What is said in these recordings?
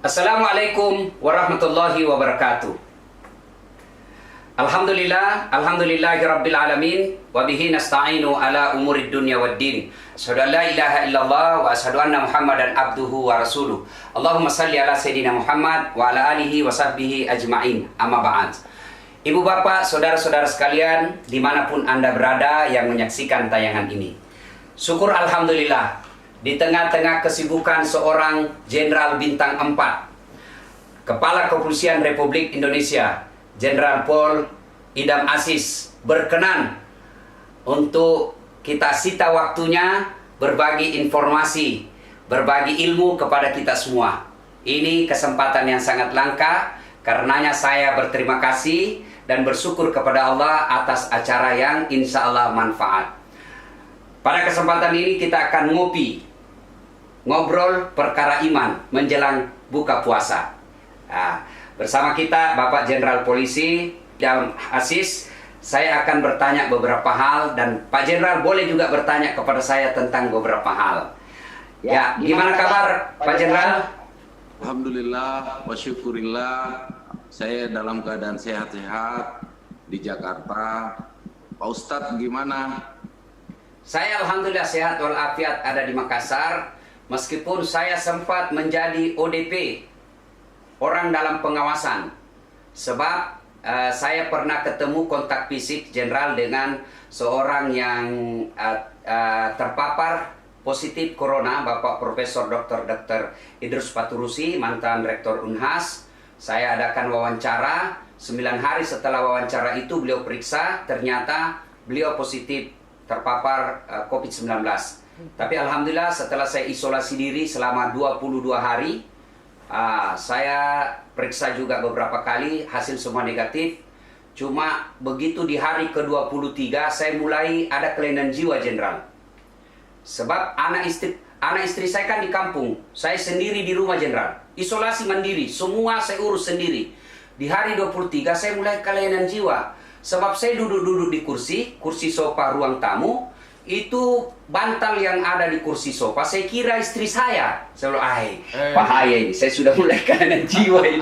Assalamualaikum warahmatullahi wabarakatuh. Alhamdulillahirabbil alamin wa bihi nasta'inu ala umurid dunya waddin. Asyhadu an la ilaha illallah wa asyhadu anna Muhammadan abduhu wa rasuluh. Allahumma salli ala sayidina Muhammad wa ala alihi wa sahbihi ajma'in. Amma ba'd. Ibu bapak, saudara-saudara sekalian, dimanapun Anda berada yang menyaksikan tayangan ini, syukur alhamdulillah, di tengah-tengah kesibukan seorang Jenderal Bintang 4, Kepala Kepolisian Republik Indonesia, Jenderal Pol Idam Aziz, berkenan untuk kita sita waktunya berbagi informasi, berbagi ilmu kepada kita semua. Ini kesempatan yang sangat langka, karenanya saya berterima kasih dan bersyukur kepada Allah atas acara yang insya Allah manfaat. Pada kesempatan ini kita akan ngobrol perkara iman menjelang buka puasa. Nah, bersama kita Bapak Jenderal Polisi Idam Aziz, saya akan bertanya beberapa hal dan Pak Jenderal boleh juga bertanya kepada saya tentang beberapa hal. Ya, gimana kabar Pak Jenderal? Alhamdulillah, wa syukurillah, saya dalam keadaan sehat-sehat di Jakarta. Pak Ustadz gimana? Saya alhamdulillah sehat walafiat ada di Makassar. Meskipun saya sempat menjadi ODP, orang dalam pengawasan, sebab saya pernah ketemu kontak fisik Jenderal dengan seorang yang terpapar positif corona, Bapak Profesor Dr. Idrus Paturusi, mantan Rektor Unhas. Saya adakan wawancara, 9 hari setelah wawancara itu beliau periksa, ternyata beliau positif terpapar COVID-19. Tapi alhamdulillah setelah saya isolasi diri selama 22 hari, saya periksa juga beberapa kali, hasil semua negatif. Cuma begitu di hari ke-23 saya mulai ada kelainan jiwa Jenderal. Sebab anak istri saya kan di kampung, saya sendiri di rumah Jenderal. Isolasi mandiri, semua saya urus sendiri. Di hari 23 saya mulai kelainan jiwa. Sebab saya duduk-duduk di kursi sofa ruang tamu, itu bantal yang ada di kursi sofa, saya kira istri saya. Saya bilang, bahaya ini, saya sudah mulai kelainan jiwa ini.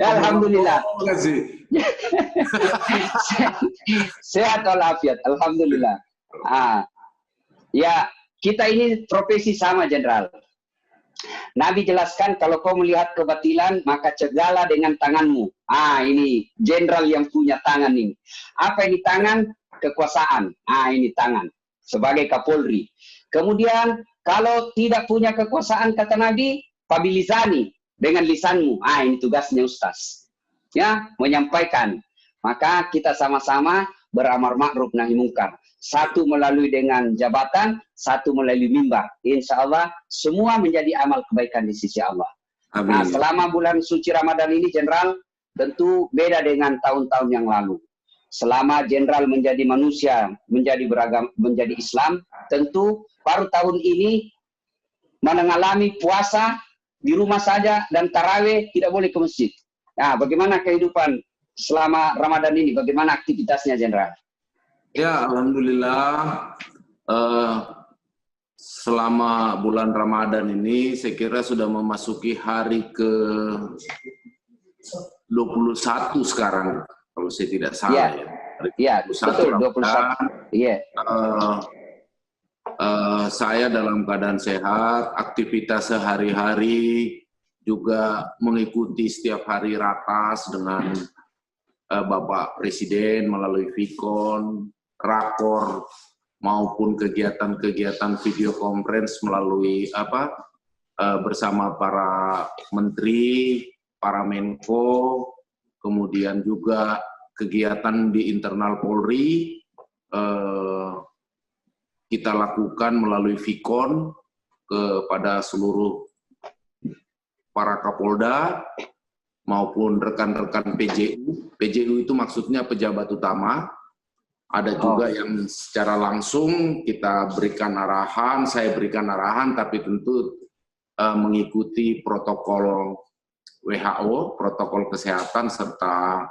Alhamdulillah. Sehat walafiat, alhamdulillah. Ya, kita ini profesi sama Jenderal. Nabi jelaskan kalau kau melihat kebatilan maka cegahlah dengan tanganmu. Ini Jenderal yang punya tangan ini. Apa ini tangan? Kekuasaan. Ini tangan sebagai Kapolri. Kemudian kalau tidak punya kekuasaan kata Nabi, pabilisani, dengan lisanmu. Ini tugasnya Ustaz. Ya, menyampaikan. Maka kita sama-sama beramar ma'ruf nahi mungkar. Satu melalui dengan jabatan, satu melalui mimbar. Insya Allah semua menjadi amal kebaikan di sisi Allah. Amin. Nah, selama bulan suci Ramadan ini Jenderal tentu beda dengan tahun-tahun yang lalu. Selama Jenderal menjadi manusia, menjadi beragam, menjadi Islam, tentu baru tahun ini mengalami puasa di rumah saja dan tarawih tidak boleh ke masjid. Nah, bagaimana kehidupan selama Ramadan ini? Bagaimana aktivitasnya Jenderal? Ya, alhamdulillah. Selama bulan Ramadan ini saya kira sudah memasuki hari ke-21 sekarang, kalau saya tidak salah ya. Iya, betul, 21. Iya. Saya dalam keadaan sehat, aktivitas sehari-hari juga mengikuti setiap hari ratas dengan Bapak Presiden melalui Vikon, rakor, maupun kegiatan-kegiatan video conference melalui bersama para menteri, para menko, kemudian juga kegiatan di internal Polri kita lakukan melalui Vikon kepada seluruh para Kapolda maupun rekan-rekan PJU. PJU itu maksudnya pejabat utama. Ada juga yang secara langsung kita berikan arahan, saya berikan arahan, tapi tentu mengikuti protokol WHO, protokol kesehatan, serta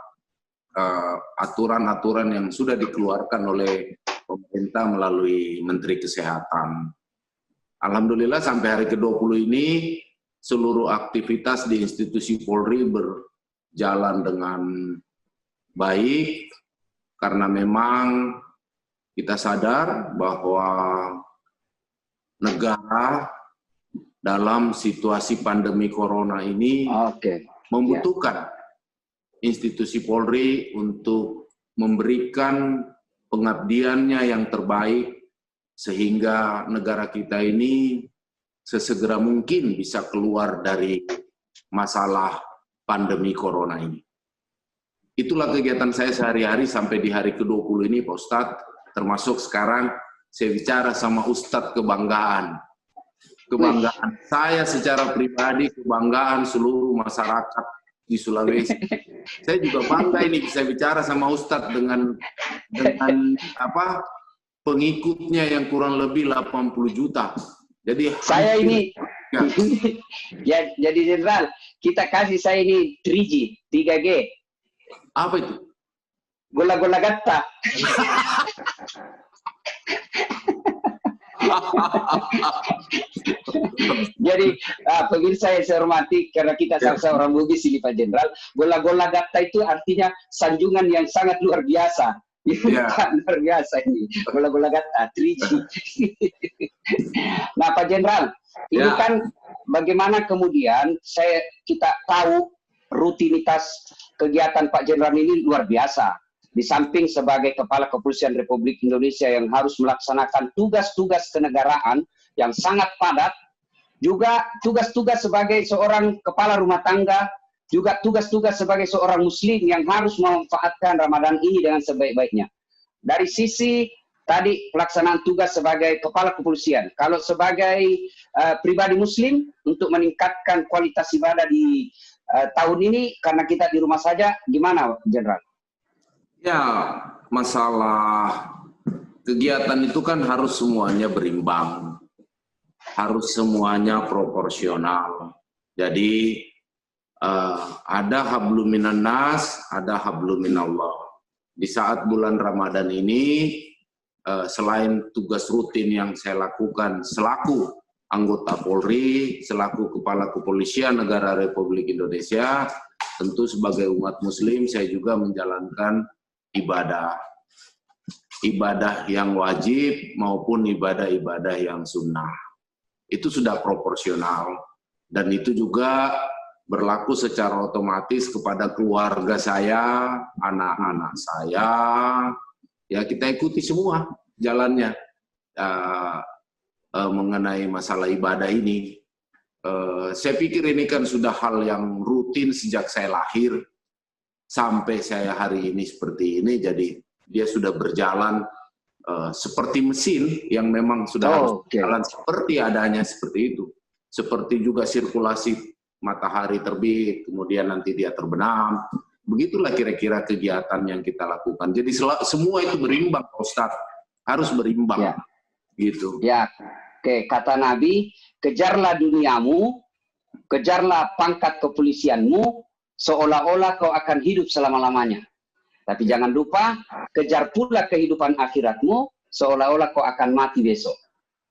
aturan-aturan yang sudah dikeluarkan oleh pemerintah melalui Menteri Kesehatan. Alhamdulillah sampai hari ke-20 ini seluruh aktivitas di institusi Polri berjalan dengan baik, karena memang kita sadar bahwa negara dalam situasi pandemi corona ini membutuhkan institusi Polri untuk memberikan pengabdiannya yang terbaik sehingga negara kita ini sesegera mungkin bisa keluar dari masalah pandemi corona ini. Itulah kegiatan saya sehari-hari sampai di hari ke-20 ini, Pak Ustadz. Termasuk sekarang saya bicara sama Ustadz kebanggaan. Kebanggaan saya secara pribadi, kebanggaan seluruh masyarakat di Sulawesi. Saya juga bangga ini bisa bicara sama Ustadz dengan pengikutnya yang kurang lebih 80 juta. Jadi saya ini ya, jadi Jenderal, kita kasih saya ini 3G, 3G. Apa itu? Gola-gola gatta. Jadi pemirsa yang saya hormati, karena kita sama-sama orang Bugis ini Pak Jenderal, gola-gola gatta itu artinya sanjungan yang sangat luar biasa. Luar biasa ini, gola-gola gatta, 3G. Nah Pak Jenderal, ini kan bagaimana kemudian kita tahu rutinitas kegiatan Pak Jenderal ini luar biasa. Di samping sebagai Kepala Kepolisian Republik Indonesia yang harus melaksanakan tugas-tugas kenegaraan yang sangat padat, juga tugas-tugas sebagai seorang kepala rumah tangga, juga tugas-tugas sebagai seorang muslim yang harus memanfaatkan Ramadan ini dengan sebaik-baiknya. Dari sisi tadi pelaksanaan tugas sebagai kepala kepolisian, kalau sebagai pribadi muslim untuk meningkatkan kualitas ibadah di tahun ini karena kita di rumah saja, gimana Jenderal? Ya, masalah kegiatan itu kan harus semuanya berimbang, harus semuanya proporsional. Jadi ada hablum minan nas, ada hablum minallah. Di saat bulan Ramadan ini, selain tugas rutin yang saya lakukan selaku anggota Polri, selaku Kepala Kepolisian Negara Republik Indonesia, tentu sebagai umat Muslim saya juga menjalankan ibadah yang wajib maupun ibadah-ibadah yang sunnah. Itu sudah proporsional, dan itu juga berlaku secara otomatis kepada keluarga saya, anak-anak saya. Ya, kita ikuti semua jalannya mengenai masalah ibadah ini. Saya pikir ini kan sudah hal yang rutin sejak saya lahir sampai saya hari ini seperti ini. Jadi dia sudah berjalan seperti mesin yang memang sudah harus berjalan seperti adanya seperti itu. Seperti juga sirkulasi matahari terbit, kemudian nanti dia terbenam. Begitulah kira-kira kegiatan yang kita lakukan. Jadi semua itu berimbang, Pak Ustadz. Harus berimbang. Ya. Gitu. Ya, kata Nabi, kejarlah duniamu, kejarlah pangkat kepolisianmu, seolah-olah kau akan hidup selama-lamanya. Tapi jangan lupa, kejar pula kehidupan akhiratmu, seolah-olah kau akan mati besok.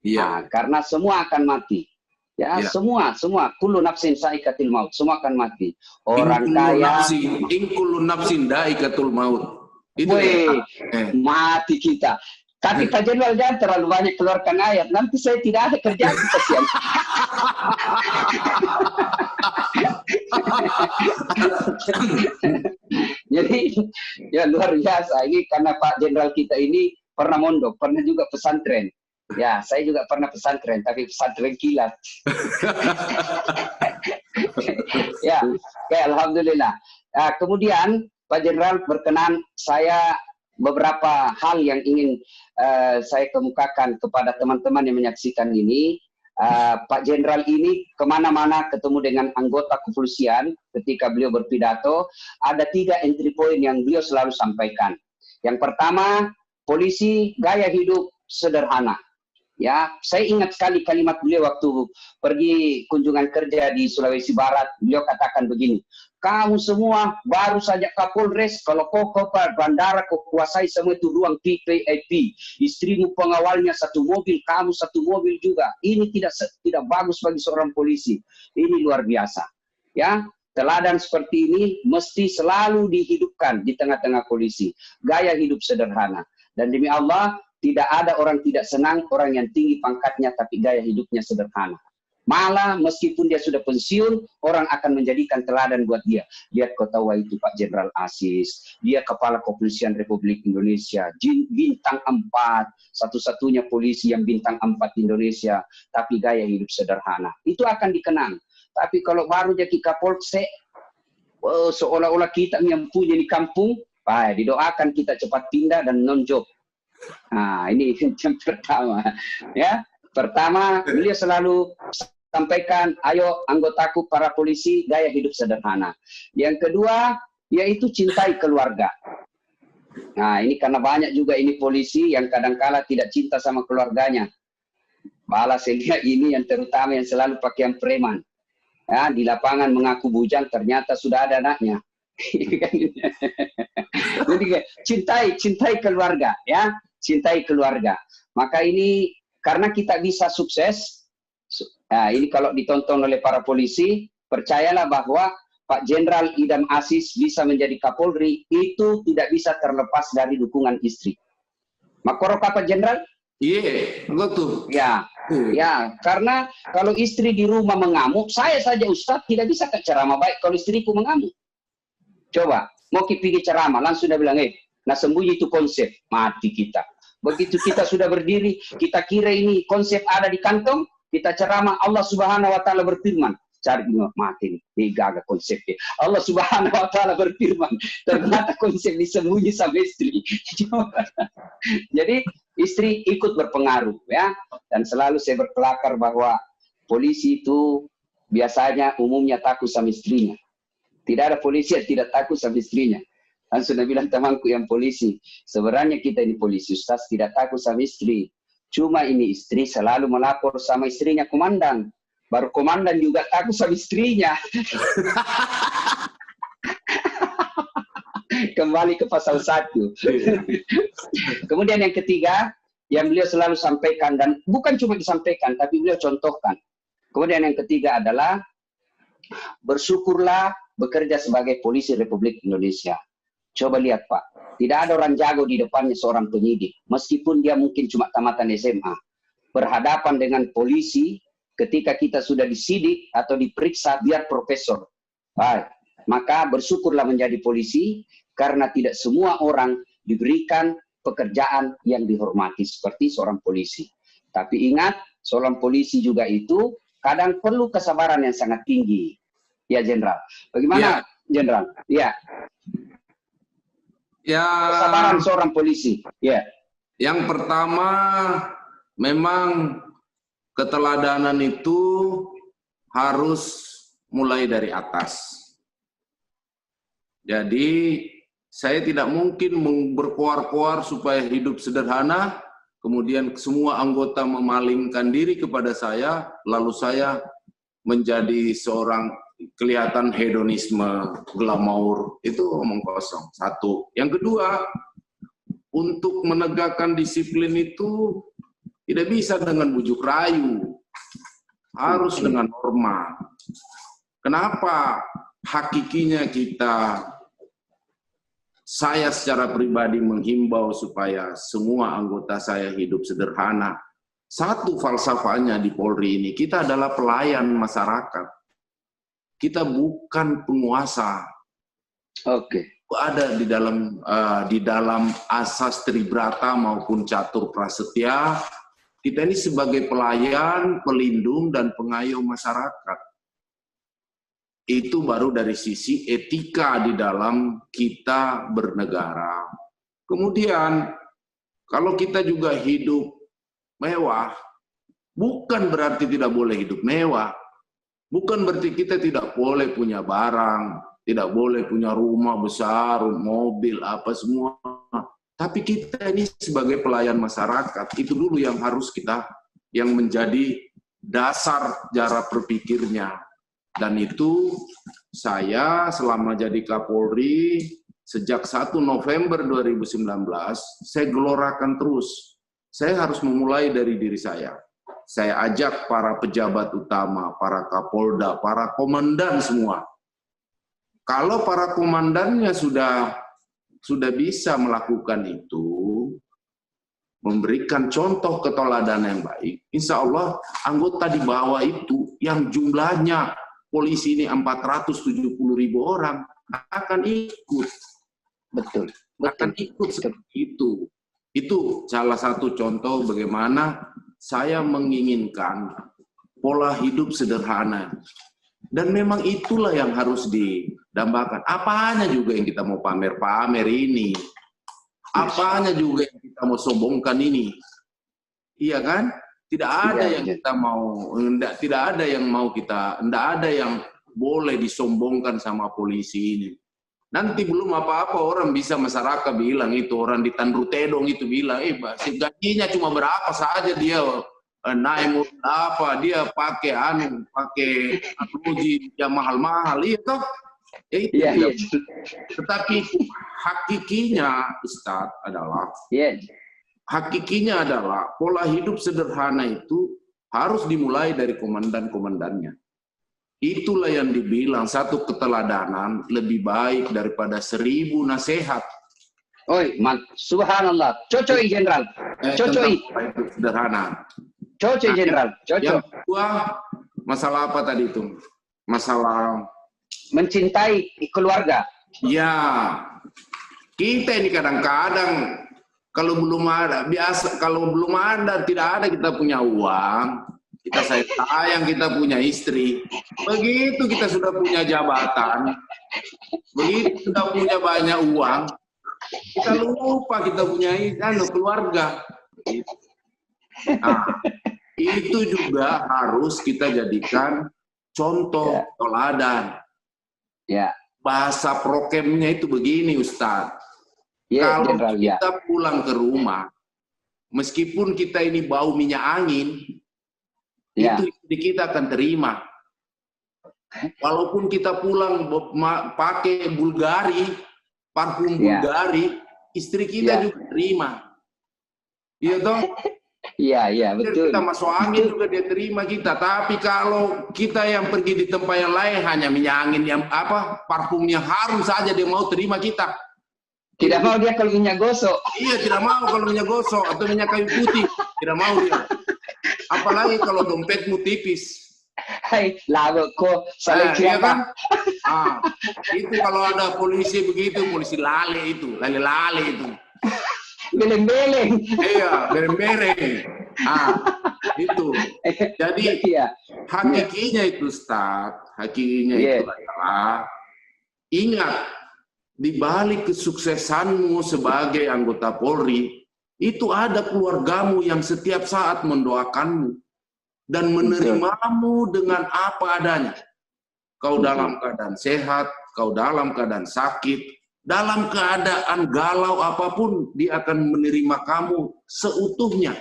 Iya. Nah, karena semua akan mati. Ya, semua, kullu nafsin saikatil maut, semua akan mati. Orang kaya, kullu nafsin daikatul maut. Itu mati kita. Tapi Pak Jenderal jangan terlalu banyak keluarkan ayat, nanti saya tidak ada kerjaan, kasihan. Jadi ya luar biasa ini, karena Pak Jenderal kita ini pernah mondok, pernah juga pesantren. Ya, saya juga pernah pesantren, tapi pesantren kilat. Ya, oke, alhamdulillah. Kemudian Pak Jenderal berkenan, saya beberapa hal yang ingin saya kemukakan kepada teman-teman yang menyaksikan ini. Pak Jenderal ini kemana-mana ketemu dengan anggota kepolisian, ketika beliau berpidato, ada 3 entry point yang beliau selalu sampaikan. Yang pertama, polisi gaya hidup sederhana. Ya, saya ingat sekali kalimat beliau waktu pergi kunjungan kerja di Sulawesi Barat. Beliau katakan begini, kamu semua baru saja Kapolres, kalau kau ke bandara kau kuasai semua itu ruang VIP. Istrimu pengawalnya satu mobil, kamu satu mobil juga. Ini tidak bagus bagi seorang polisi. Ini luar biasa. Ya, teladan seperti ini mesti selalu dihidupkan di tengah-tengah polisi. Gaya hidup sederhana. Dan demi Allah, tidak ada orang tidak senang, orang yang tinggi pangkatnya tapi gaya hidupnya sederhana. Malah meskipun dia sudah pensiun, orang akan menjadikan teladan buat dia. Lihat kau tahu itu Pak Jenderal Asis, dia Kepala Kepolisian Republik Indonesia, bintang 4, satu-satunya polisi yang bintang 4 di Indonesia, tapi gaya hidup sederhana. Itu akan dikenang. Tapi kalau baru jadi Kapolsek, seolah-olah kita yang punya di kampung, didoakan kita cepat pindah dan non-job. Nah, ini yang pertama. Ya, pertama beliau selalu sampaikan, ayo anggotaku para polisi gaya hidup sederhana. Yang kedua, yaitu cintai keluarga. Nah, ini karena banyak juga ini polisi yang kadang-kala tidak cinta sama keluarganya. Malah sehingga ini yang terutama yang selalu pakaian preman. Ya, di lapangan mengaku bujang, ternyata sudah ada anaknya. Jadi cintai keluarga, ya. Cintai keluarga. Maka ini karena kita bisa sukses, ini kalau ditonton oleh para polisi, percayalah bahwa Pak Jenderal Idam Aziz bisa menjadi Kapolri, itu tidak bisa terlepas dari dukungan istri. Makoro Pak Jenderal? Iya, betul. Ya, karena kalau istri di rumah mengamuk, saya saja Ustadz tidak bisa ceramah baik kalau istriku mengamuk. Coba, mau pergi ceramah, langsung dia bilang, nah sembunyi itu konsep, mati kita. Begitu kita sudah berdiri, kita kira ini konsep ada di kantong, kita ceramah, Allah Subhanahu wa Ta'ala berfirman, cari mati nih, gagal konsepnya. Allah Subhanahu wa Ta'ala berfirman, ternyata konsep disembunyi sama istri. Jadi istri ikut berpengaruh, ya. Dan selalu saya berkelakar bahwa polisi itu biasanya umumnya takut sama istrinya. Tidak ada polisi yang tidak takut sama istrinya. Dan sudah bilang temanku yang polisi, sebenarnya kita ini polisi, Ustaz, tidak takut sama istri. Cuma ini istri selalu melapor sama istrinya komandan. Baru komandan juga takut sama istrinya. Kembali ke pasal 1. Kemudian yang ketiga, yang beliau selalu sampaikan, dan bukan cuma disampaikan, tapi beliau contohkan. Kemudian yang ketiga adalah, bersyukurlah bekerja sebagai polisi Republik Indonesia. Coba lihat Pak, tidak ada orang jago di depannya seorang penyidik, meskipun dia mungkin cuma tamatan SMA. Berhadapan dengan polisi, ketika kita sudah disidik atau diperiksa, biar profesor. Baik, maka bersyukurlah menjadi polisi, karena tidak semua orang diberikan pekerjaan yang dihormati seperti seorang polisi. Tapi ingat, seorang polisi juga itu kadang perlu kesabaran yang sangat tinggi. Ya, Jenderal. Bagaimana, Jenderal? Ya. Kesabaran seorang polisi. Ya. Yang pertama, memang keteladanan itu harus mulai dari atas. Jadi, saya tidak mungkin berkoar-koar supaya hidup sederhana, kemudian semua anggota memalingkan diri kepada saya, lalu saya menjadi seorang kelihatan hedonisme, glamour, itu omong kosong. Satu. Yang kedua, untuk menegakkan disiplin itu tidak bisa dengan bujuk rayu, harus dengan norma. Kenapa hakikinya saya secara pribadi menghimbau supaya semua anggota saya hidup sederhana. Satu falsafahnya di Polri ini, kita adalah pelayan masyarakat. Kita bukan penguasa. Oke. Ada di dalam asas Tribrata maupun Catur Prasetya, kita ini sebagai pelayan, pelindung, dan pengayom masyarakat. Itu baru dari sisi etika di dalam kita bernegara. Kemudian, kalau kita juga hidup mewah, bukan berarti tidak boleh hidup mewah. Bukan berarti kita tidak boleh punya barang, tidak boleh punya rumah besar, mobil, apa semua. Tapi kita ini sebagai pelayan masyarakat, itu dulu yang harus kita yang menjadi dasar cara berpikirnya. Dan itu saya selama jadi Kapolri sejak 1 November 2019, saya gelorakan terus. Saya harus memulai dari diri saya. Saya ajak para pejabat utama, para Kapolda, para komandan semua. Kalau para komandannya sudah bisa melakukan itu, memberikan contoh keteladanan yang baik, insya Allah anggota di bawah itu yang jumlahnya polisi ini 470.000 orang akan ikut. Betul. Akan ikut seperti itu. Itu salah satu contoh bagaimana saya menginginkan pola hidup sederhana. Dan memang itulah yang harus didambakan. Apanya juga yang kita mau pamer-pamer ini. Apanya juga yang kita mau sombongkan ini. Iya kan? Tidak ada yang kita mau, tidak ada yang mau kita, tidak ada yang boleh disombongkan sama polisi ini. Nanti belum apa-apa orang bisa masyarakat bilang itu, orang di Tandru Tedong itu bilang, gajinya cuma berapa saja dia naik apa, dia pakai uji yang mahal-mahal, iya toh? Iya. Tetapi hakikinya, Ustadz, adalah hakikinya adalah pola hidup sederhana itu harus dimulai dari komandan-komandannya. Itulah yang dibilang satu keteladanan lebih baik daripada 1000 nasihat. Oi, subhanallah. Cocok Jenderal. Cocok. Sederhana. Cocok Jenderal. Cocok. Yang kedua, masalah apa tadi itu? Masalah mencintai keluarga. Ya. Kita ini kadang-kadang kalau belum ada tidak ada kita punya uang, kita sayang kita punya istri. Begitu kita sudah punya jabatan, begitu sudah punya banyak uang, kita lupa kita punya keluarga. Nah, itu juga harus kita jadikan contoh teladan. Bahasa prokemnya itu begini, Ustadz. Kalau kita pulang ke rumah, meskipun kita ini bau minyak angin, itu istri kita akan terima. Walaupun kita pulang pakai Bulgari, parfum Bulgari, istri kita juga terima. Iya toh? Iya, betul. Kita masuk angin juga dia terima kita. Tapi kalau kita yang pergi di tempat yang lain hanya minyak angin yang parfumnya harum saja dia mau terima kita. Tidak mau dia kalau minyak gosok. Iya, tidak mau kalau minyak gosok atau minyak kayu putih. Tidak mau dia. Apalagi kalau dompetmu tipis. Hai, lagu kok saling iya kan? Itu kalau ada polisi begitu, polisi lale itu. Itu. Beleng-beleng. Iya, beleng-beleng. Itu. Jadi, hakikinya itu, Ustaz. Hakikinya itu adalah, ingat, di balik kesuksesanmu sebagai anggota Polri, itu ada keluargamu yang setiap saat mendoakanmu dan menerimamu dengan apa adanya. Kau dalam keadaan sehat, kau dalam keadaan sakit, dalam keadaan galau apapun, dia akan menerima kamu seutuhnya.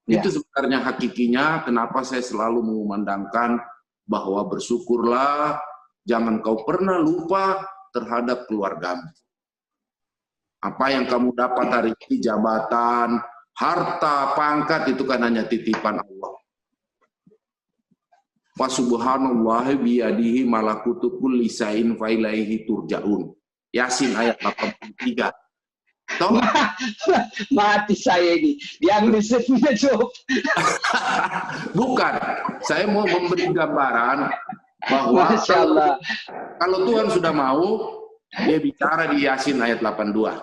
Itu sebenarnya hakikinya kenapa saya selalu mengumandangkan bahwa bersyukurlah, jangan kau pernah lupa terhadap keluargamu. Apa yang kamu dapat hari ini, jabatan, harta, pangkat, itu kan hanya titipan Allah. Wa subhanallahi biyadihi malakutu kulli syai'in fa ilaihi turja'un. Yasin ayat 83. Tahu? Mati saya ini. Yang risetnya jawab. Bukan. Saya mau memberi gambaran bahwa kalau Tuhan sudah mau, dia bicara di Yasin ayat 82.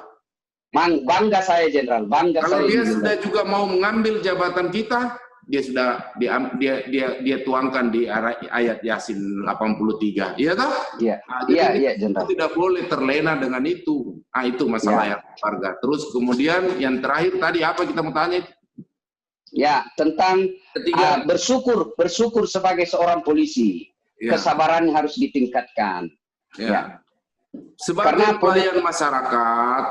Bangga saya, Jenderal. Bangga kalau saya. Dia sudah juga mau mengambil jabatan kita, dia sudah dia tuangkan di ayat Yasin 83. Iya toh? Iya. Iya, Jenderal. Tidak boleh terlena dengan itu. Itu masalah yang warga. Terus kemudian yang terakhir tadi apa kita mau tanya? Ya, tentang bersyukur sebagai seorang polisi. Kesabaran harus ditingkatkan. Sebagai pelayan masyarakat,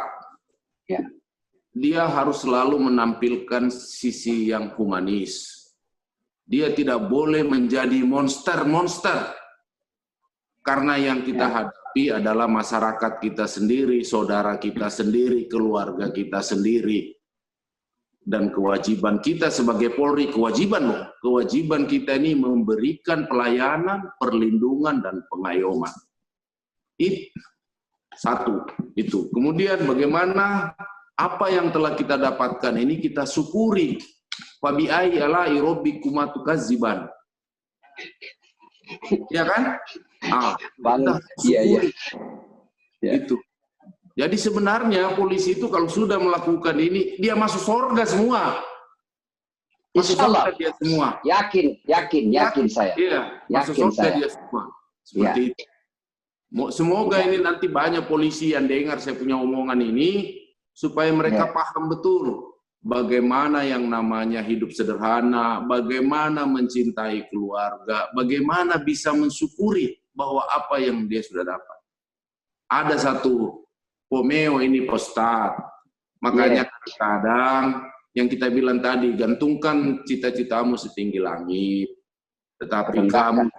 dia harus selalu menampilkan sisi yang humanis. Dia tidak boleh menjadi monster-monster. Karena yang kita hadapi adalah masyarakat kita sendiri, saudara kita sendiri, keluarga kita sendiri. Dan kewajiban kita sebagai Polri, kewajiban kita ini memberikan pelayanan, perlindungan, dan pengayoman. Itu satu, itu. Kemudian bagaimana apa yang telah kita dapatkan ini kita syukuri. Fabi'ai ala'i rabbikuma tukadziban. Ya kan? Iya. Itu. Jadi sebenarnya polisi itu kalau sudah melakukan ini, dia masuk surga semua. Masuk surga dia semua. Yakin saya. Iya, masuk surga dia semua. Seperti itu. Semoga ini nanti banyak polisi yang dengar saya punya omongan ini, supaya mereka paham betul bagaimana yang namanya hidup sederhana, bagaimana mencintai keluarga, bagaimana bisa mensyukuri bahwa apa yang dia sudah dapat. Ada satu pomeo ini Ustaz, makanya kadang yang kita bilang tadi, gantungkan cita-citamu setinggi langit, tetapi kamu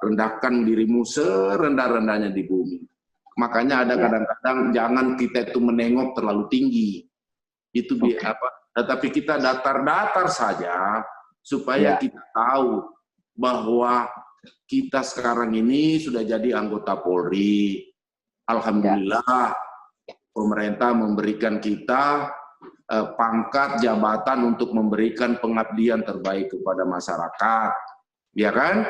rendahkan dirimu serendah-rendahnya di bumi. Makanya ada kadang-kadang jangan kita itu menengok terlalu tinggi. Itu tetapi kita datar-datar saja supaya kita tahu bahwa kita sekarang ini sudah jadi anggota Polri. Alhamdulillah pemerintah memberikan kita pangkat jabatan untuk memberikan pengabdian terbaik kepada masyarakat. Ya kan?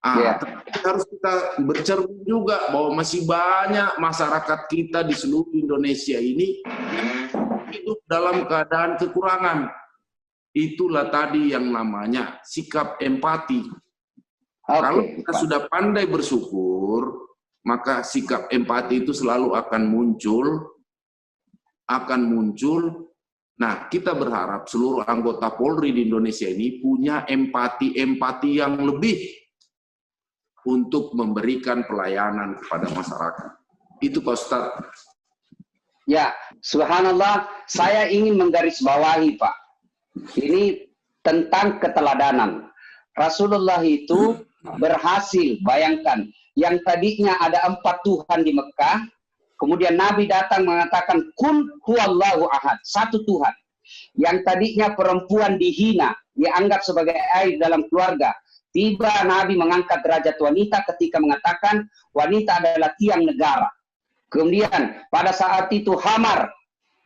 Harus kita bercermin juga bahwa masih banyak masyarakat kita di seluruh Indonesia ini hidup dalam keadaan kekurangan. Itulah tadi yang namanya sikap empati. Kalau kita sudah pandai bersyukur, maka sikap empati itu selalu akan muncul. Nah, kita berharap seluruh anggota Polri di Indonesia ini punya empati yang lebih untuk memberikan pelayanan kepada masyarakat. Itu Pak Ustadz. Ya, subhanallah, saya ingin menggarisbawahi Pak. Ini tentang keteladanan. Rasulullah itu berhasil, bayangkan, yang tadinya ada 4 Tuhan di Mekah, kemudian Nabi datang mengatakan, Kun huwallahu ahad, 1 Tuhan. Yang tadinya perempuan dihina, dianggap sebagai aib dalam keluarga, tiba Nabi mengangkat derajat wanita ketika mengatakan wanita adalah tiang negara. Kemudian pada saat itu khamar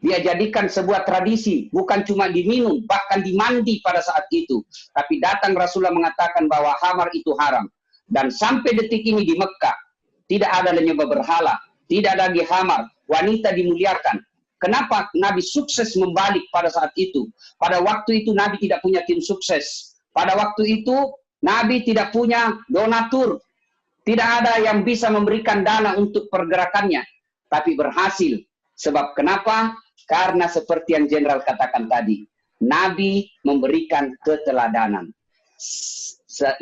dia jadikan sebuah tradisi, bukan cuma diminum, bahkan dimandi pada saat itu. Tapi datang Rasulullah mengatakan bahwa khamar itu haram. Dan sampai detik ini di Mekah tidak ada menyembah berhala, tidak ada lagi khamar, wanita dimuliakan. Kenapa Nabi sukses membalik pada saat itu? Pada waktu itu Nabi tidak punya tim sukses. Pada waktu itu Nabi tidak punya donatur, tidak ada yang bisa memberikan dana untuk pergerakannya, tapi berhasil. Sebab kenapa? Karena seperti yang Jenderal katakan tadi, Nabi memberikan keteladanan.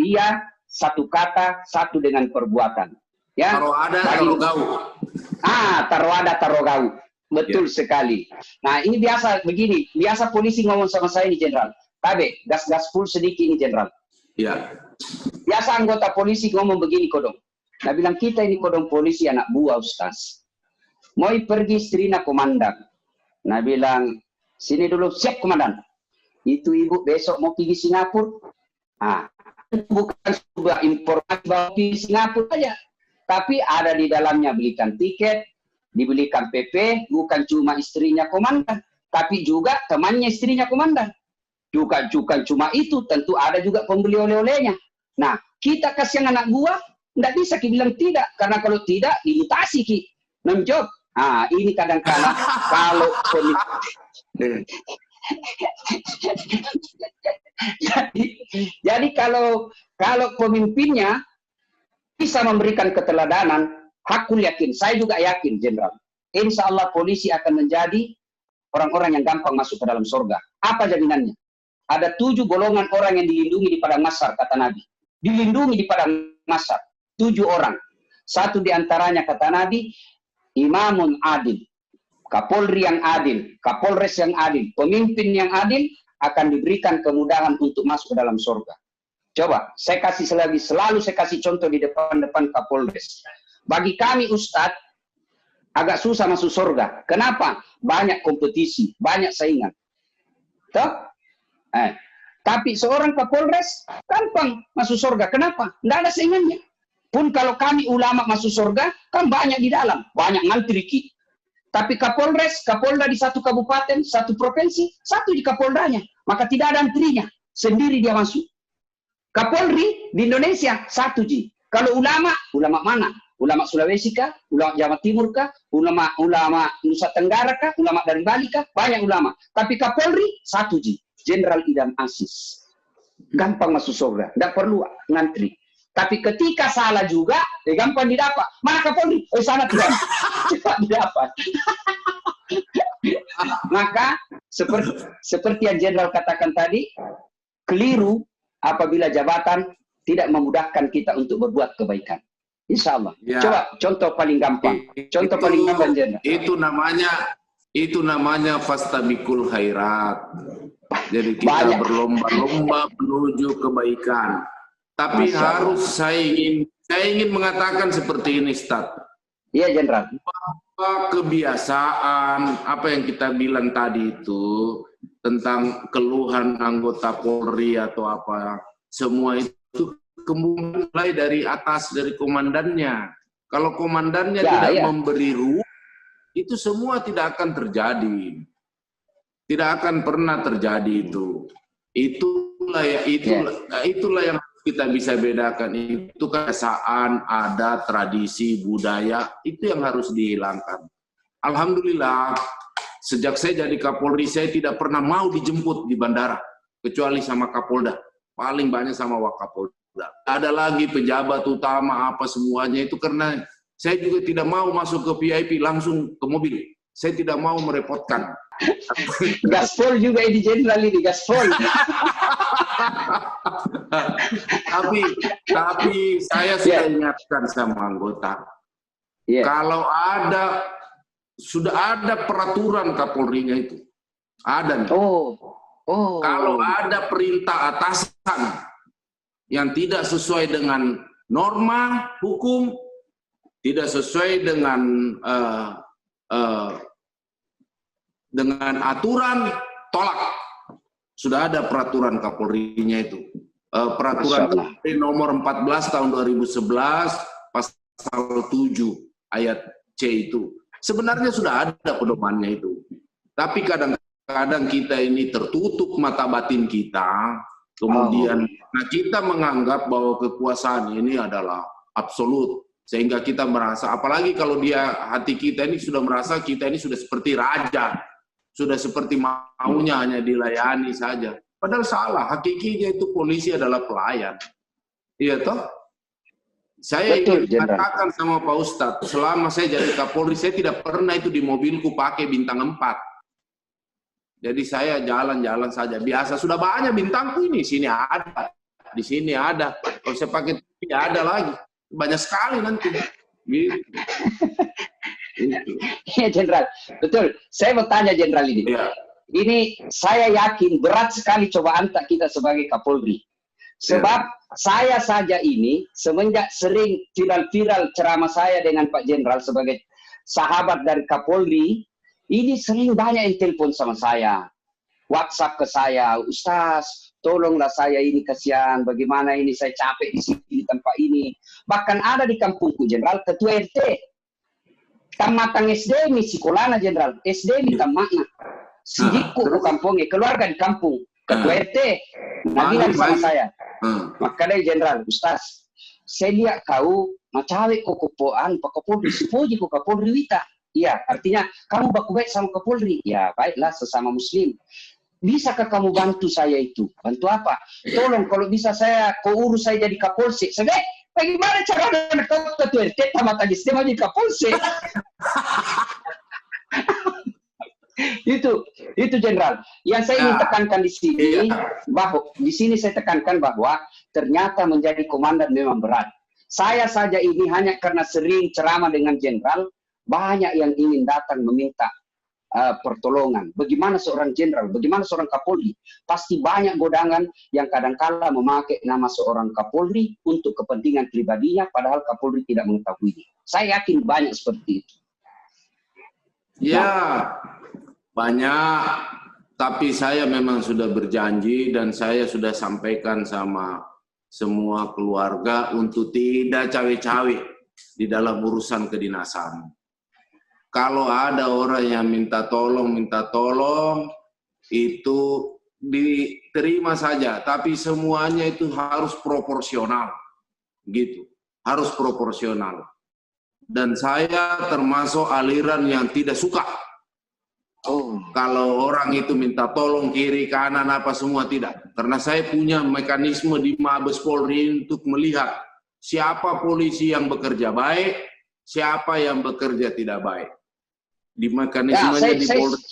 Ia satu kata, satu dengan perbuatan. Ya. Taroada, tarogau. Taroada, tarogau. Betul sekali. Nah, ini biasa begini, biasa polisi ngomong sama saya ini Jenderal. Tabe, gas-gas full sedikit ini Jenderal. Ya. Biasa anggota polisi ngomong begini kodong. Nah bilang kita ini kodong polisi anak buah Ustaz. Mau pergi istrinya komandan. Nah bilang sini dulu siap komandan. Itu ibu besok mau pergi Singapura. Bukan sebuah informasi bahwa pergi Singapura saja. Tapi ada di dalamnya belikan tiket, dibelikan PP, bukan cuma istrinya komandan, tapi juga temannya istrinya komandan. Juga cuma itu, tentu ada juga pembeli oleh-olehnya. Nah, kita kasihan anak buah, tidak bisa kita bilang tidak, karena kalau tidak, dimutasi ki. Menjawab. Ini kadang-kadang kalau jadi kalau pemimpinnya bisa memberikan keteladanan, aku yakin, saya juga yakin, Jenderal. Insya Allah polisi akan menjadi orang-orang yang gampang masuk ke dalam surga. Apa jaminannya? Ada 7 golongan orang yang dilindungi di padang mahsyar, kata Nabi. Dilindungi di padang mahsyar. 7 orang. Satu diantaranya, kata Nabi, imamun adil. Kapolri yang adil, Kapolres yang adil, pemimpin yang adil akan diberikan kemudahan untuk masuk ke dalam surga. Coba, saya kasih selalu saya kasih contoh di depan Kapolres. Bagi kami Ustadz, agak susah masuk surga. Kenapa? Banyak kompetisi, banyak saingan. Toh? Tapi seorang Kapolres gampang masuk surga. Kenapa? Tidak ada saingannya. Pun kalau kami ulama masuk surga, kan banyak di dalam, banyak ngantri. Tapi Kapolres, Kapolda di satu kabupaten, satu provinsi, satu di Kapoldanya. Maka tidak ada antrinya, sendiri dia masuk. Kapolri di Indonesia, satu ji. Kalau ulama, ulama mana? Ulama Sulawesi kah? Ulama Jawa Timur kah? Ulama Nusa Tenggara kah? Ulama dari Bali kah? Banyak ulama. Tapi Kapolri, satu ji. Jenderal Idam Aziz. Gampang masuk surga, tidak perlu ngantri. Tapi ketika salah juga, gampang didapat. Mana Kapolri? Sana tidak. Cepat didapat. Maka, seperti yang Jenderal katakan tadi, keliru apabila jabatan tidak memudahkan kita untuk berbuat kebaikan. Insya Allah. Ya. Coba contoh paling gampang. Contoh paling gampang, Jenderal. Itu namanya fastabikul khairat. Jadi kita berlomba-lomba menuju kebaikan. Tapi saya ingin mengatakan seperti ini, Ustaz. Iya, Jenderal. Bahwa kebiasaan apa yang kita bilang tadi itu tentang keluhan anggota Polri atau apa, semua itu mulai dari atas, dari komandannya. Kalau komandannya tidak memberi ruang, itu semua tidak akan terjadi. Tidak akan pernah terjadi itu. Itulah yang kita bisa bedakan. Itu kebiasaan, adat, tradisi, budaya, itu yang harus dihilangkan. Alhamdulillah, sejak saya jadi Kapolri, saya tidak pernah mau dijemput di bandara, kecuali sama Kapolda. Paling banyak sama Wakapolda. Ada lagi pejabat utama, apa semuanya itu, karena saya juga tidak mau masuk ke VIP langsung ke mobil. Saya tidak mau merepotkan. Gaspol juga ini Jenderal ini, gaspol. tapi saya sudah ingatkan sama anggota. Kalau sudah ada peraturan Kapolrinya itu. Ada nih. Kalau ada perintah atasan yang tidak sesuai dengan norma hukum, tidak sesuai dengan aturan, tolak. Sudah ada peraturan Kapolrinya itu. Peraturan Kapolri nomor 14 tahun 2011 pasal 7 ayat C itu. Sebenarnya sudah ada pedomannya itu. Tapi kadang-kadang kita ini tertutup mata batin kita, kemudian kita menganggap bahwa kekuasaan ini adalah absolut. Sehingga kita merasa, apalagi kalau hati kita ini sudah merasa kita ini sudah seperti raja, sudah seperti maunya hanya dilayani saja. Padahal salah, hakikinya itu polisi adalah pelayan. Iya toh? Saya ingin katakan sama Pak Ustadz, selama saya jadi Kapolri, saya tidak pernah itu di mobilku pakai bintang 4. Jadi saya jalan-jalan saja, biasa. Sudah banyak bintangku ini, sini ada, di sini ada. Kalau saya pakai TV ada lagi. Banyak sekali nanti. Gitu. Iya, Jenderal. Betul. Saya mau tanya Jenderal ini. Ini saya yakin berat sekali cobaan kita sebagai Kapolri. Sebab saya saja ini semenjak sering viral-viral ceramah saya dengan Pak Jenderal sebagai sahabat dari Kapolri, ini sering banyak yang telepon sama saya. WhatsApp ke saya, Ustaz, tolonglah saya ini kasihan, bagaimana ini saya capek di sini di tempat ini. Bahkan ada di kampungku Jenderal ketua RT. Tamatang SD ini sekolahnya Jenderal, SD ini tamatnya. Sidiku ke kampungnya, keluarga di kampung. Ketua RT, bilang sama saya. Maka dari Jenderal, Ustaz, saya lihat kau macawe kok kepoan Pak Kapolri, sepuji kok Kapolri Wita. Iya, artinya kamu baku baik sama Kapolri. Ya, baiklah sesama Muslim. Bisakah kamu bantu saya itu? Bantu apa? Tolong kalau bisa kau urus saya jadi Kapolsek. Saya bagaimana caranya kau ketua RT tamat lagi sistem jadi Kapolsek? itu Jenderal. Yang saya ingin tekankan di sini saya tekankan bahwa ternyata menjadi komandan memang berat. Saya saja ini hanya karena sering ceramah dengan Jenderal, banyak yang ingin datang meminta pertolongan. Bagaimana seorang jenderal, bagaimana seorang Kapolri? Pasti banyak godangan yang kadangkala memakai nama seorang Kapolri untuk kepentingan pribadinya, padahal Kapolri tidak mengetahui. Saya yakin banyak seperti itu. Ya, banyak. Tapi saya memang sudah berjanji dan saya sudah sampaikan sama semua keluarga untuk tidak cawe-cawe di dalam urusan kedinasan. Kalau ada orang yang minta tolong, itu diterima saja. Tapi semuanya itu harus proporsional, gitu. Harus proporsional. Dan saya termasuk aliran yang tidak suka. Kalau orang itu minta tolong kiri, kanan, apa semua tidak. Karena saya punya mekanisme di Mabes Polri untuk melihat siapa polisi yang bekerja baik, siapa yang bekerja tidak baik. Di mekanismenya di Polri.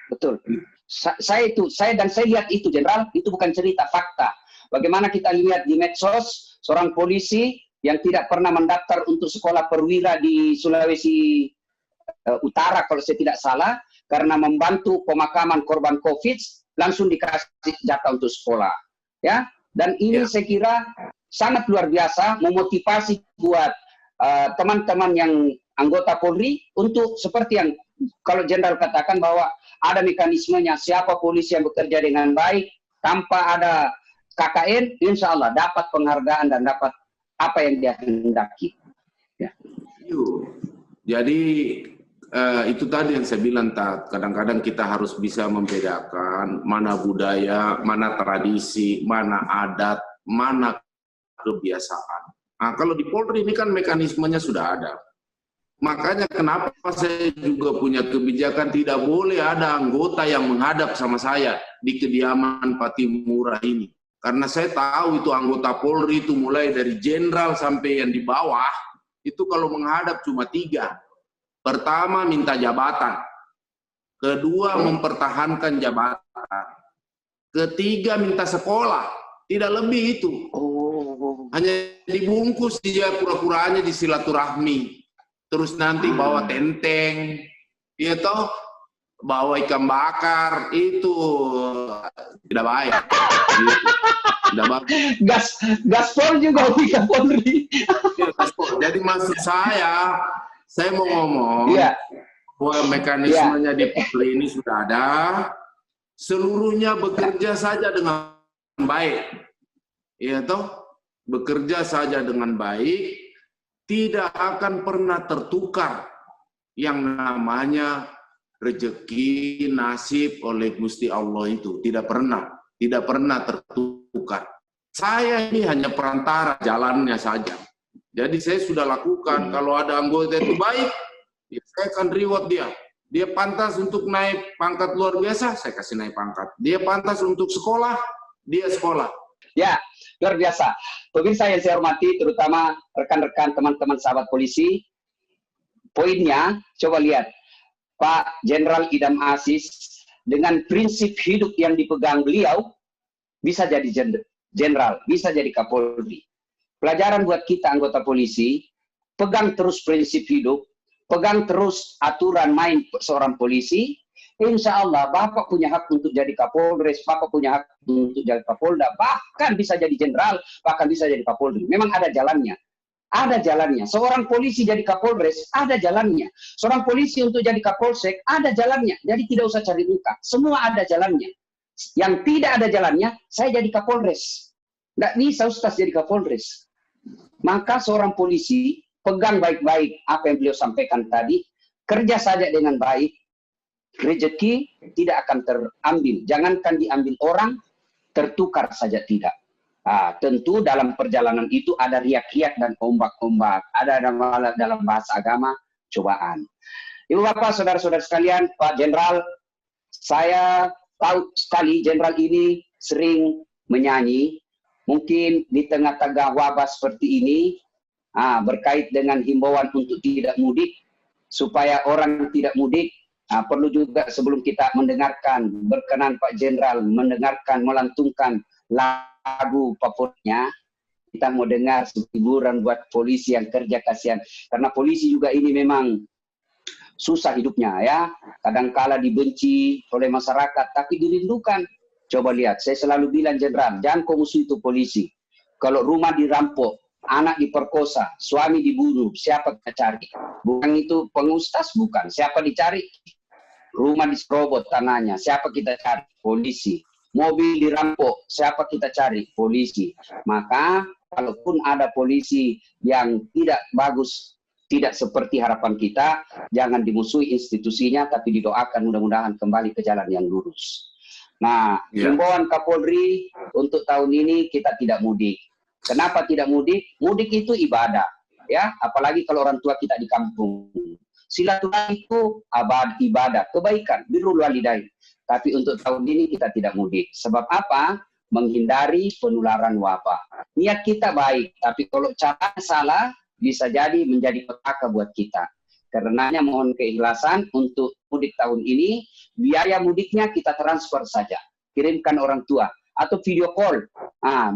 Betul. Saya lihat itu, Jenderal, itu bukan cerita, fakta. Bagaimana kita lihat di medsos, seorang polisi yang tidak pernah mendaftar untuk sekolah perwira di Sulawesi Utara, kalau saya tidak salah, karena membantu pemakaman korban COVID, langsung dikasih jatah untuk sekolah. Ya, dan ini saya kira sangat luar biasa, memotivasi buat teman-teman yang anggota Polri untuk seperti yang kalau Jenderal katakan bahwa ada mekanismenya, siapa polisi yang bekerja dengan baik tanpa ada KKN, insya Allah dapat penghargaan dan dapat apa yang dia hendaki. Ya. Jadi itu tadi yang saya bilang, kadang-kadang kita harus bisa membedakan mana budaya, mana tradisi, mana adat, mana kebiasaan. Nah, kalau di Polri ini kan mekanismenya sudah ada. Makanya kenapa saya juga punya kebijakan tidak boleh ada anggota yang menghadap sama saya di kediaman Patimura ini. Karena saya tahu itu anggota Polri itu mulai dari jenderal sampai yang di bawah, itu kalau menghadap cuma 3. Pertama, minta jabatan. Kedua, mempertahankan jabatan. Ketiga, minta sekolah. Tidak lebih itu. Hanya dibungkus dia pura-puranya di silaturahmi. Terus nanti bawa tenteng, ya toh, bawa ikan bakar, itu tidak baik. Tidak bagus. Gaspol juga ikan Polri. Ya, gaspol. Jadi maksud saya mau ngomong bahwa mekanismenya di Polri ini sudah ada, seluruhnya bekerja saja dengan baik, ya toh, bekerja saja dengan baik. Tidak akan pernah tertukar yang namanya rezeki, nasib oleh Gusti Allah itu. Tidak pernah tertukar. Saya ini hanya perantara jalannya saja. Jadi saya sudah lakukan, kalau ada anggota itu baik, ya saya akan reward dia. Dia pantas untuk naik pangkat luar biasa, saya kasih naik pangkat. Dia pantas untuk sekolah, dia sekolah. Ya, luar biasa. Pemirsa yang saya hormati, terutama rekan-rekan teman-teman sahabat polisi, poinnya, coba lihat, Pak Jenderal Idham Aziz, dengan prinsip hidup yang dipegang beliau, bisa jadi jenderal, bisa jadi Kapolri. Pelajaran buat kita anggota polisi, pegang terus prinsip hidup, pegang terus aturan main seorang polisi, insya Allah Bapak punya hak untuk jadi Kapolres, Bapak punya hak untuk jadi Kapolda, bahkan bisa jadi jenderal, bahkan bisa jadi Kapolri. Memang ada jalannya. Ada jalannya. Seorang polisi jadi Kapolres, ada jalannya. Seorang polisi untuk jadi Kapolsek, ada jalannya. Jadi tidak usah cari muka. Semua ada jalannya. Yang tidak ada jalannya, saya jadi Kapolres. Nggak bisa Ustaz jadi Kapolres. Maka seorang polisi, pegang baik-baik apa yang beliau sampaikan tadi, kerja saja dengan baik, rezeki tidak akan terambil. Jangankan diambil orang, tertukar saja tidak. Tentu dalam perjalanan itu ada riak-riak dan ombak-ombak. Ada dalam bahasa agama, cobaan. Ibu bapak, saudara-saudara sekalian, Pak Jenderal, saya tahu sekali Jenderal ini sering menyanyi. Mungkin di tengah-tengah wabah seperti ini, berkait dengan himbauan untuk tidak mudik, supaya orang tidak mudik, perlu juga sebelum kita mendengarkan, berkenan Pak Jenderal mendengarkan, melantungkan lagu favoritnya, kita mau dengar hiburan buat polisi yang kerja kasihan. Karena polisi juga ini memang susah hidupnya ya. Kadangkala dibenci oleh masyarakat, tapi dirindukan. Coba lihat, saya selalu bilang Jenderal, jangan kau musuh itu polisi. Kalau rumah dirampok, anak diperkosa, suami dibunuh, siapa kita cari? Bukan itu pengustas, bukan. Siapa dicari? Rumah diserobot tanahnya, siapa kita cari? Polisi. Mobil dirampok, siapa kita cari? Polisi. Maka kalaupun ada polisi yang tidak bagus, tidak seperti harapan kita, jangan dimusuhi institusinya, tapi didoakan mudah-mudahan kembali ke jalan yang lurus. Nah, himbauan Kapolri untuk tahun ini kita tidak mudik. Kenapa tidak mudik? Mudik itu ibadah, ya. Apalagi kalau orang tua kita di kampung. Silaturahmi itu ibadah, kebaikan, birrul walidain. Tapi untuk tahun ini kita tidak mudik. Sebab apa? Menghindari penularan wabah. Niat kita baik, tapi kalau cara salah, bisa jadi menjadi petaka buat kita. Karenanya mohon keikhlasan untuk mudik tahun ini, biaya mudiknya kita transfer saja. Kirimkan orang tua. Atau video call.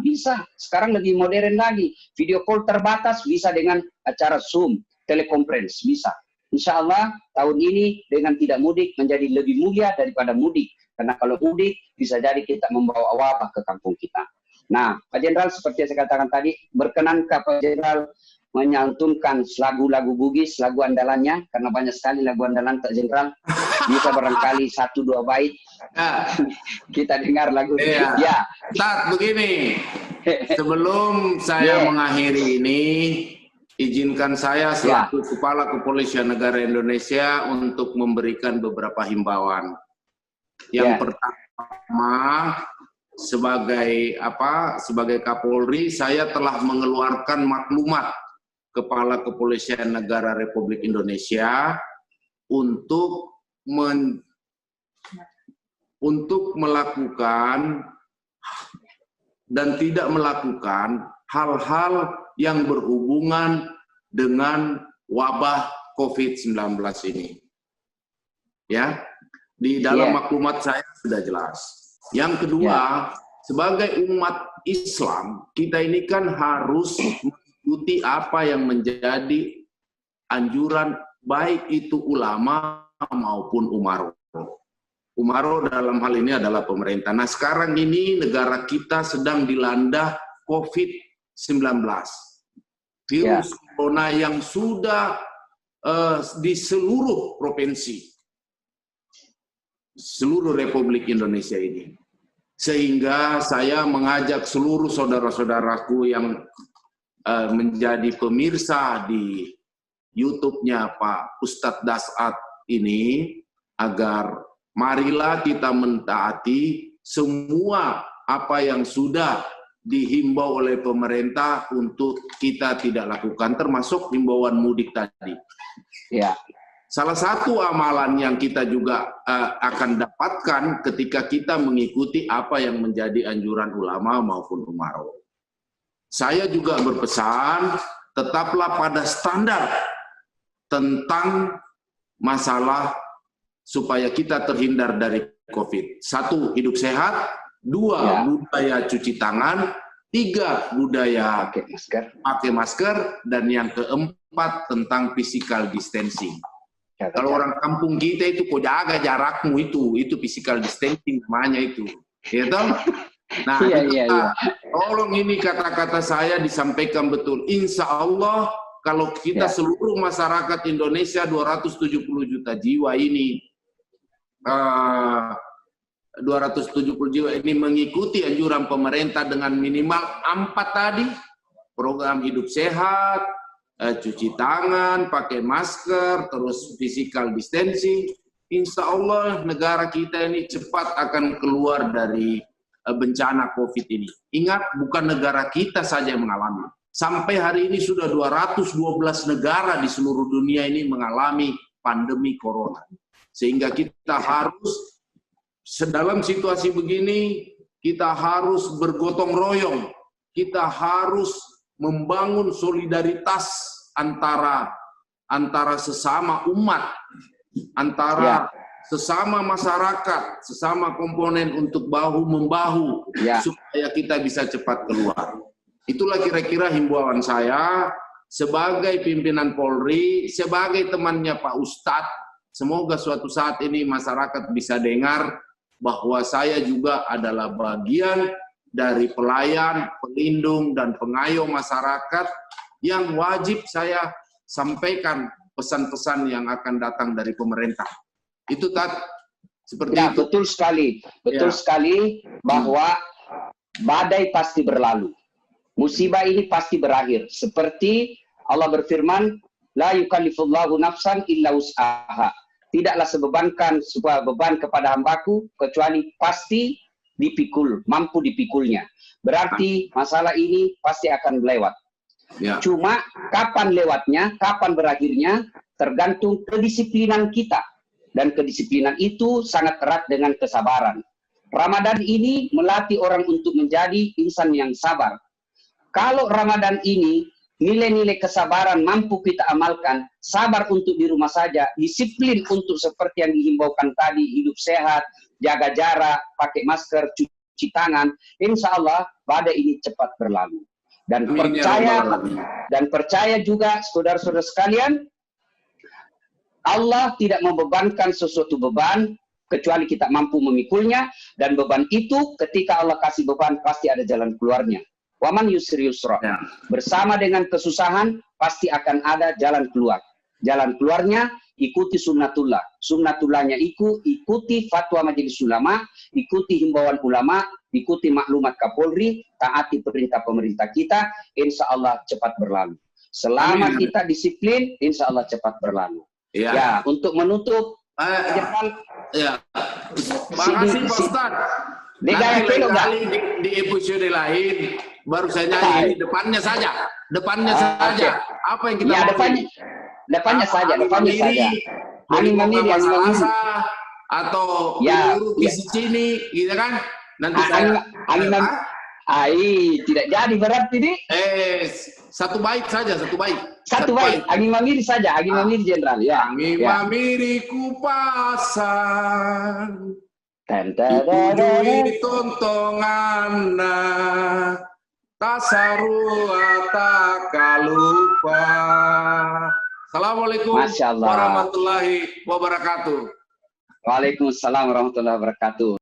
Bisa. Sekarang lebih modern lagi. Video call terbatas bisa dengan acara Zoom, telekonferensi, bisa. Insya Allah tahun ini dengan tidak mudik menjadi lebih mulia daripada mudik. Karena kalau mudik bisa jadi kita membawa wabah ke kampung kita. Nah, Pak Jenderal seperti yang saya katakan tadi, berkenankah Pak Jenderal menyantunkan lagu-lagu Bugis, lagu andalannya? Karena banyak sekali lagu andalan Pak Jenderal. Bisa barangkali 1-2 bait. Kita dengar lagu. Ya. Tat, begini. Sebelum saya mengakhiri ini, izinkan saya selaku Kepala Kepolisian Negara Indonesia untuk memberikan beberapa himbauan. Yang pertama, sebagai Kapolri, saya telah mengeluarkan maklumat Kepala Kepolisian Negara Republik Indonesia untuk melakukan dan tidak melakukan hal-hal yang berhubungan dengan wabah COVID-19 ini. Ya, di dalam maklumat saya sudah jelas. Yang kedua, sebagai umat Islam, kita ini kan harus mengikuti apa yang menjadi anjuran baik itu ulama maupun umaro. Umaro dalam hal ini adalah pemerintah. Nah, sekarang ini negara kita sedang dilanda COVID-19. Virus corona yang sudah di seluruh provinsi, seluruh Republik Indonesia ini. Sehingga saya mengajak seluruh saudara-saudaraku yang menjadi pemirsa di YouTube-nya Pak Ustadz Dasat ini, agar marilah kita mentaati semua apa yang sudah dihimbau oleh pemerintah untuk kita tidak lakukan, termasuk himbauan mudik tadi. Ya. Salah satu amalan yang kita juga akan dapatkan ketika kita mengikuti apa yang menjadi anjuran ulama maupun umaro. Saya juga berpesan, tetaplah pada standar tentang masalah supaya kita terhindar dari COVID. 1, hidup sehat. 2, budaya cuci tangan. 3, budaya pakai masker. Dan yang keempat, tentang physical distancing. Kalau orang kampung kita itu, kok jaga jarakmu itu physical distancing namanya itu. Gitu? Nah, tolong ini kata-kata saya disampaikan betul. Insya Allah, kalau kita seluruh masyarakat Indonesia 270 juta jiwa ini, 270 jiwa ini mengikuti anjuran pemerintah dengan minimal 4 tadi, program hidup sehat, cuci tangan, pakai masker, terus physical distancing, insya Allah negara kita ini cepat akan keluar dari bencana COVID ini. Ingat, bukan negara kita saja yang mengalami. Sampai hari ini sudah 212 negara di seluruh dunia ini mengalami pandemi corona. Sehingga kita harus, dalam situasi begini, kita harus bergotong royong. Kita harus membangun solidaritas antara sesama umat, antara sesama masyarakat, sesama komponen untuk bahu-membahu, supaya kita bisa cepat keluar. Itulah kira-kira himbauan saya sebagai pimpinan Polri, sebagai temannya Pak Ustadz, semoga suatu saat ini masyarakat bisa dengar bahwa saya juga adalah bagian dari pelayan, pelindung, dan pengayom masyarakat yang wajib saya sampaikan pesan-pesan yang akan datang dari pemerintah. Itu seperti ya, itu. Betul sekali bahwa badai pasti berlalu. Musibah ini pasti berakhir. Seperti Allah berfirman, la yukallifullahu nafsan illa wus'aha. Tidaklah sebebankan sebuah beban kepada hambaku kecuali pasti mampu dipikulnya. Berarti masalah ini pasti akan lewat. Ya. Cuma kapan lewatnya, kapan berakhirnya, tergantung kedisiplinan kita. Dan kedisiplinan itu sangat erat dengan kesabaran. Ramadan ini melatih orang untuk menjadi insan yang sabar. Kalau Ramadan ini nilai-nilai kesabaran mampu kita amalkan, sabar untuk di rumah saja, disiplin untuk seperti yang dihimbaukan tadi, hidup sehat, jaga jarak, pakai masker, cuci tangan, insya Allah badai ini cepat berlalu. Dan percaya juga saudara-saudara sekalian, Allah tidak membebankan sesuatu beban kecuali kita mampu memikulnya, dan beban itu ketika Allah kasih beban pasti ada jalan keluarnya. Waman yusri yusra. Bersama dengan kesusahan pasti akan ada jalan keluar. Jalan keluarnya ikuti sunnatullah. Sunnatullahnya ikuti fatwa majelis ulama, ikuti himbauan ulama, ikuti maklumat Kapolri, taati perintah pemerintah kita, insya Allah cepat berlalu. Selama kita disiplin, insya Allah cepat berlalu. Ya, untuk menutup, makasih Pak Ustadz. Di episode lain baru saya nyanyi depannya saja. Apa yang kita depannya saja. Angin mamiri atau kisi cini, gitu kan? Nanti angin mamiri. Tidak jadi berat ini. Satu bait saja, satu bait. Angin mamiri saja, angin mamiri jenderal. Ya. Angin mamiri kupasan. Ipudui tontongan tasarua takalupa. Assalamualaikum warahmatullahi wabarakatuh. Waalaikumsalam warahmatullahi wabarakatuh.